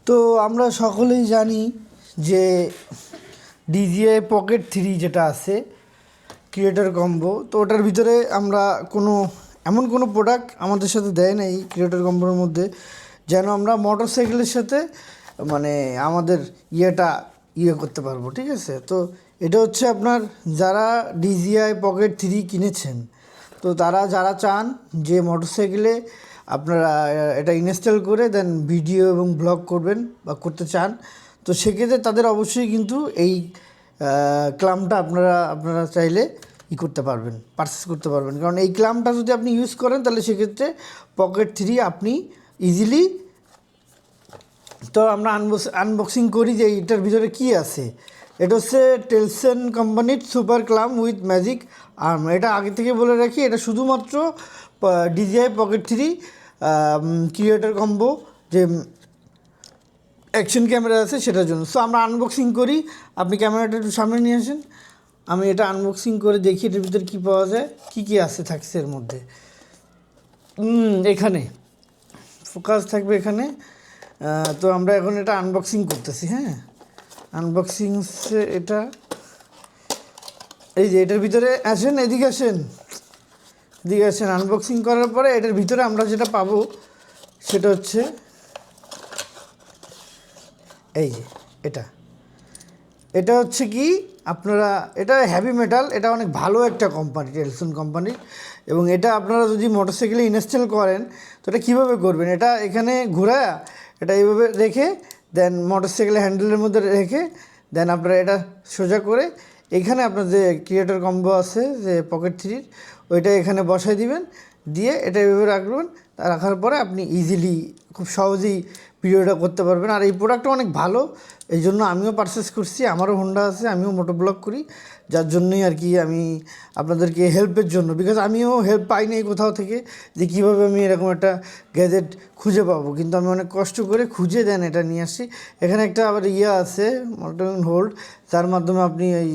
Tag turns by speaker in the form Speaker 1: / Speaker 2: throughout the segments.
Speaker 1: তো আমরা সকলেই জানি যে DJI পকেট 3 যেটা আছে ক্রিয়েটর কম্বো, তো ওটার ভিতরে আমরা এমন কোনো প্রোডাক্ট আমাদের সাথে দেয় না এই ক্রিয়েটর কম্বোর মধ্যে, যেন আমরা মোটরসাইকেলের সাথে মানে আমাদের করতে পারবো। ঠিক আছে, তো এটা হচ্ছে আপনার যারা DJI পকেট 3 কিনেছেন, তো যারা চান যে মোটরসাইকেলে আপনারা এটা ইনস্টল করে দেন ভিডিও এবং ব্লগ করবেন বা করতে চান, তো সেক্ষেত্রে তাদের অবশ্যই কিন্তু এই ক্লামটা আপনারা চাইলে করতে পারবেন, পারচেস করতে পারবেন। কারণ এই ক্লামটা যদি আপনি ইউজ করেন তাহলে সেক্ষেত্রে পকেট 3 আপনি ইজিলি। তো আমরা আনবক্সিং করি যে এটার ভিতরে কী আছে। এটা হচ্ছে টেলসন কোম্পানির সুপার ক্লাম উইথ ম্যাজিক আর্ম। এটা আগে থেকে বলে রাখি, এটা শুধুমাত্র DJI পকেট 3 ক্রিয়েটর কম্বো যে অ্যাকশন ক্যামেরা আছে সেটার জন্য। সো আমরা আনবক্সিং করি, আপনি ক্যামেরাটা একটু সামনে নিয়ে আসেন, আমি এটা আনবক্সিং করে দেখি এটার ভিতরে কী পাওয়া যায়, কী আছে থাকছে এর মধ্যে। এখানে ফোকাস থাকবে এখানে। তো আমরা এখন এটা আনবক্সিং করতেছি। হ্যাঁ, আনবক্সিং এটা এই যে এটার ভিতরে আসেন, এদিকে আসেন। আনবক্সিং করার পরে এটার ভিতরে আমরা যেটা পাবো সেটা হচ্ছে এই যে এটা হচ্ছে কি আপনারা, এটা হেভি মেটাল, এটা অনেক ভালো একটা কোম্পানি, টেলসন কোম্পানির। এবং এটা আপনারা যদি মোটরসাইকেলে ইনস্টল করেন তো এটা কীভাবে করবেন, এটা এখানে ঘোরায় এটা এইভাবে রেখে দেন মোটরসাইকেলের হ্যান্ডেলের মধ্যে রেখে দেন আপনারা এটা সোজা করে এখানে আপনার যে ক্রিয়েটর কম্বো আছে যে পকেট 3 ওইটা এখানে বসাই দিবেন, দিয়ে এটা এইভাবে রাখবেন। রাখার পরে আপনি ইজিলি খুব সহজেই ভিডিওটা করতে পারবেন। আর এই প্রোডাক্টটা অনেক ভালো, এই জন্য আমিও পারচেস করছি, আমারও হোন্ডা আছে, আমিও মোটো ব্লগ করি, যার জন্যই আর কি আমি আপনাদেরকে হেল্পের জন্য, বিকজ আমিও হেল্প পাই নাই কোথাও থেকে যে কীভাবে আমি এরকম একটা গ্যাজেট খুঁজে পাবো, কিন্তু আমি অনেক কষ্ট করে খুঁজে দেন এটা নিয়ে আসি। এখানে একটা আবার আছে হোল্ড, যার মাধ্যমে আপনি এই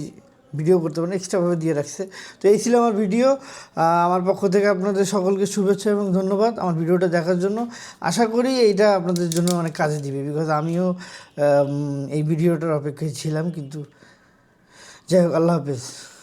Speaker 1: ভিডিও করতে পারেন, এক্সট্রাভাবে দিয়ে রাখছে। তো এই ছিল আমার ভিডিও। আমার পক্ষ থেকে আপনাদের সকলকে শুভেচ্ছা এবং ধন্যবাদ আমার ভিডিওটা দেখার জন্য। আশা করি এইটা আপনাদের জন্য অনেক কাজে দিবে, বিকজ আমিও এই ভিডিওটার অপেক্ষায় ছিলাম। কিন্তু যাই হোক, আল্লাহ হাফেজ।